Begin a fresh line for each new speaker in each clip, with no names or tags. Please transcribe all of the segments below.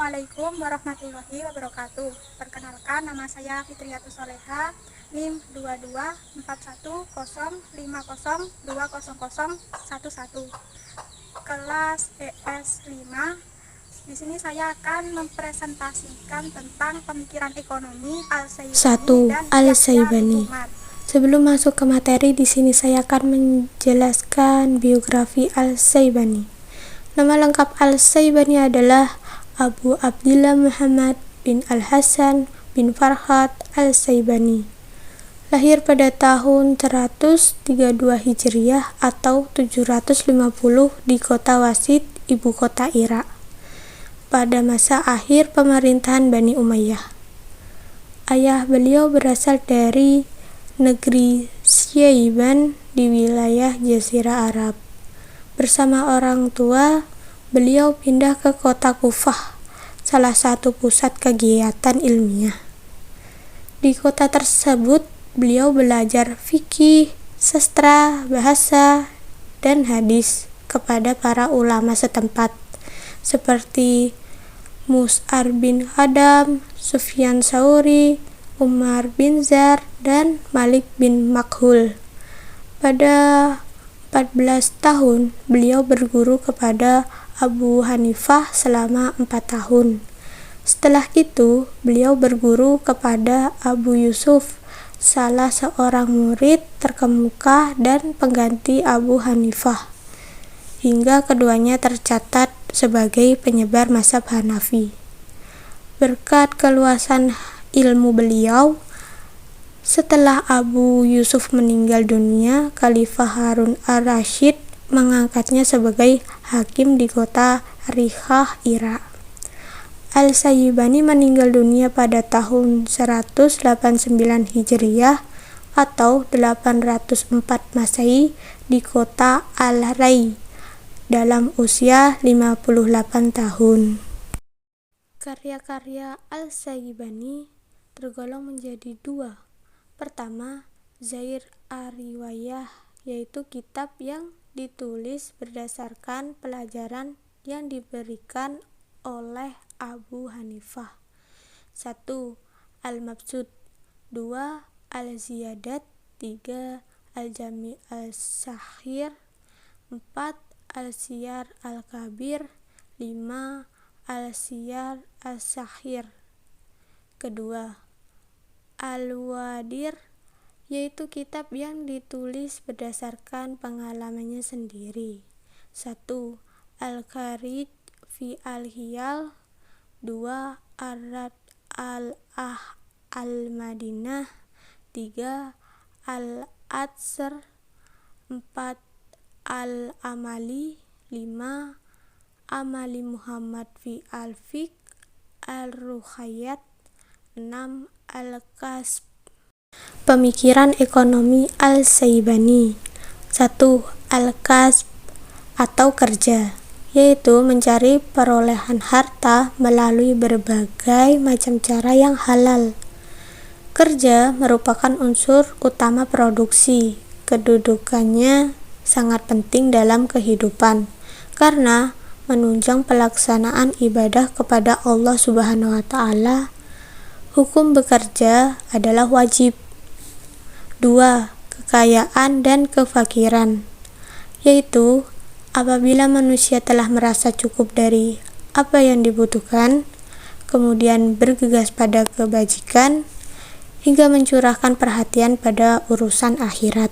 Assalamualaikum warahmatullahi wabarakatuh. Perkenalkan, nama saya Fitriyatus Soleha, NIM 22415050200011, kelas ES 5. Di sini saya akan mempresentasikan tentang pemikiran ekonomi Al-Syaibani dan
Al-Syaibani. Sebelum masuk ke materi, di sini saya akan menjelaskan biografi Al-Syaibani. Nama lengkap Al-Syaibani adalah Abu Abdillah Muhammad bin Al-Hasan bin Farhat Al-Syaibani. Lahir pada tahun 132 Hijriah atau 750 di kota Wasit, ibu kota Irak, pada masa akhir pemerintahan Bani Umayyah. Ayah beliau berasal dari negeri Syaiban di wilayah Jazirah Arab. Bersama orang tua, beliau pindah ke kota Kufah, salah satu pusat kegiatan ilmiah. Di kota tersebut, beliau belajar fikih, sastra, bahasa, dan hadis kepada para ulama setempat, seperti Mus'ar bin Adam, Sufyan Tsauri, Umar bin Zar, dan Malik bin Makhul. Pada 14 tahun, beliau berguru kepada Abu Hanifah selama 4 tahun. Setelah itu, beliau berguru kepada Abu Yusuf, salah seorang murid terkemuka dan pengganti Abu Hanifah, hingga keduanya tercatat sebagai penyebar mazhab Hanafi. Berkat keluasan ilmu beliau, setelah Abu Yusuf meninggal dunia, Khalifah Harun ar-Rasyid mengangkatnya sebagai hakim di kota Rihah, Irak. Al-Syaibani meninggal dunia pada tahun 189 Hijriah atau 804 Masehi di kota Al-Ray dalam usia 58 tahun. Karya-karya Al-Syaibani tergolong menjadi dua. Pertama, Zair ar-Riwayah, yaitu kitab yang ditulis berdasarkan pelajaran yang diberikan oleh Abu Hanifah. 1. Al-Mabsut. 2. Al-Ziyadat. 3. Al-Jami' al-Saghir. 4. Al-Siyar al-Kabir. 5. Al-Siyar al-Saghir. Kedua, Al-Wadir, yaitu kitab yang ditulis berdasarkan pengalamannya sendiri. 1. Al-Kharij fi al-Hiyal. 2. Ar-Rad al-Madinah. 3. Al-Atsar. 4. Al-Amali. 5. Amali Muhammad fi al-Fiqh al-Ruhayyat. 6. Al-Kasb. Pemikiran ekonomi Al-Syaibani. 1. Al-Kasb atau kerja, yaitu mencari perolehan harta melalui berbagai macam cara yang halal. Kerja merupakan unsur utama produksi. Kedudukannya sangat penting dalam kehidupan karena menunjang pelaksanaan ibadah kepada Allah Subhanahu wa Ta'ala. Hukum bekerja adalah wajib. 2. Kekayaan dan kefakiran, yaitu apabila manusia telah merasa cukup dari apa yang dibutuhkan, kemudian bergegas pada kebajikan, hingga mencurahkan perhatian pada urusan akhirat.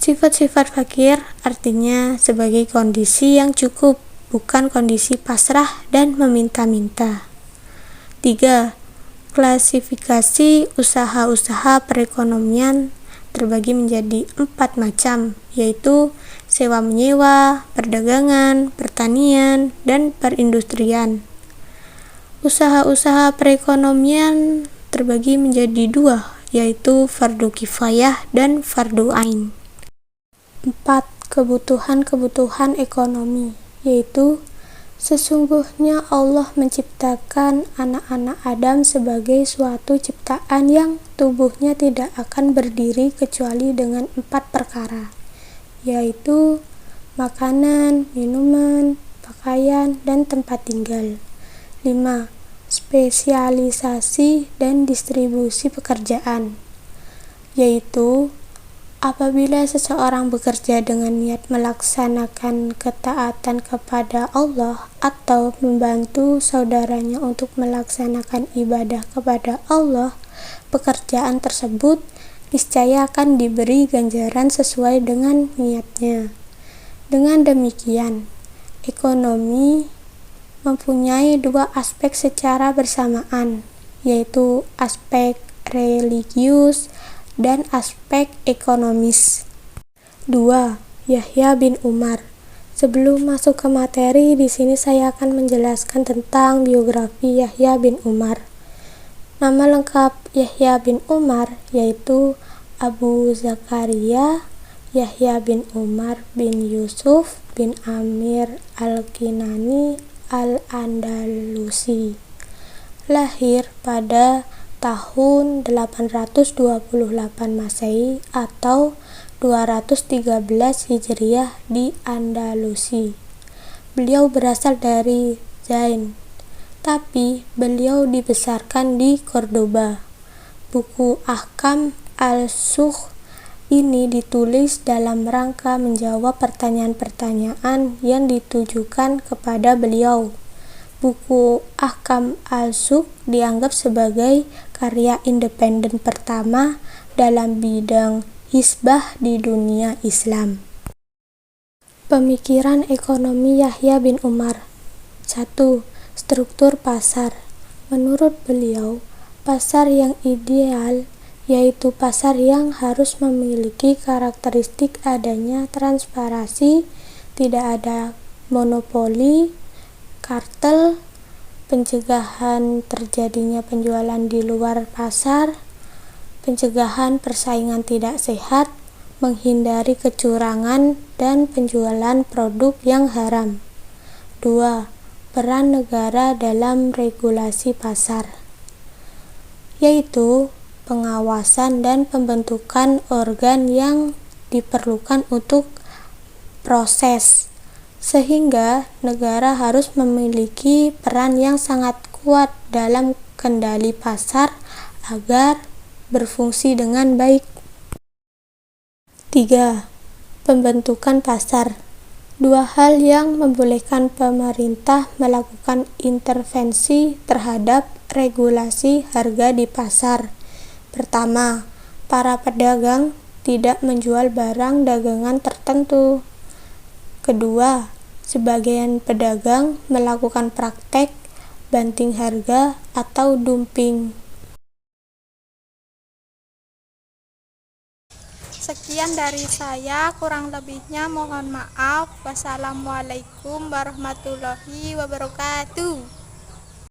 Sifat-sifat fakir artinya sebagai kondisi yang cukup, bukan kondisi pasrah dan meminta-minta. 3. Klasifikasi usaha-usaha perekonomian terbagi menjadi 4 macam, yaitu sewa-menyewa, perdagangan, pertanian, dan perindustrian. Usaha-usaha perekonomian terbagi menjadi 2, yaitu fardu kifayah dan fardu ain. 4. Kebutuhan-kebutuhan ekonomi, yaitu sesungguhnya Allah menciptakan anak-anak Adam sebagai suatu ciptaan yang tubuhnya tidak akan berdiri kecuali dengan 4 perkara, yaitu makanan, minuman, pakaian, dan tempat tinggal. 5. Spesialisasi dan distribusi pekerjaan, yaitu apabila seseorang bekerja dengan niat melaksanakan ketaatan kepada Allah atau membantu saudaranya untuk melaksanakan ibadah kepada Allah, pekerjaan tersebut niscaya akan diberi ganjaran sesuai dengan niatnya. Dengan demikian, ekonomi mempunyai dua aspek secara bersamaan, yaitu aspek religius dan aspek ekonomis. 2. Yahya bin Umar. Sebelum masuk ke materi, di sini saya akan menjelaskan tentang biografi Yahya bin Umar. Nama lengkap Yahya bin Umar yaitu Abu Zakaria Yahya bin Umar bin Yusuf bin Amir al-Kinani al-Andalusi. Lahir pada tahun 828 Masehi atau 213 Hijriah di Andalusi. Beliau berasal dari Zain, tapi beliau dibesarkan di Cordoba. Buku Ahkam al-Sukh ini ditulis dalam rangka menjawab pertanyaan-pertanyaan yang ditujukan kepada beliau. Buku Ahkam al-Sukh dianggap sebagai karya independen pertama dalam bidang hisbah di dunia Islam. Pemikiran ekonomi Yahya bin Umar. 1. Struktur pasar. Menurut beliau, pasar yang ideal yaitu pasar yang harus memiliki karakteristik adanya transparansi, tidak ada monopoli, kartel, pencegahan terjadinya penjualan di luar pasar, pencegahan persaingan tidak sehat, menghindari kecurangan, dan penjualan produk yang haram. 2. Peran negara dalam regulasi pasar, yaitu pengawasan dan pembentukan organ yang diperlukan untuk proses, sehingga negara harus memiliki peran yang sangat kuat dalam kendali pasar agar berfungsi dengan baik. 3. Pembentukan pasar. Dua hal yang membolehkan pemerintah melakukan intervensi terhadap regulasi harga di pasar. Pertama, para pedagang tidak menjual barang dagangan tertentu. Kedua, sebagian pedagang melakukan praktek banting harga atau dumping.
Sekian dari saya, kurang lebihnya mohon maaf. Wassalamualaikum warahmatullahi wabarakatuh.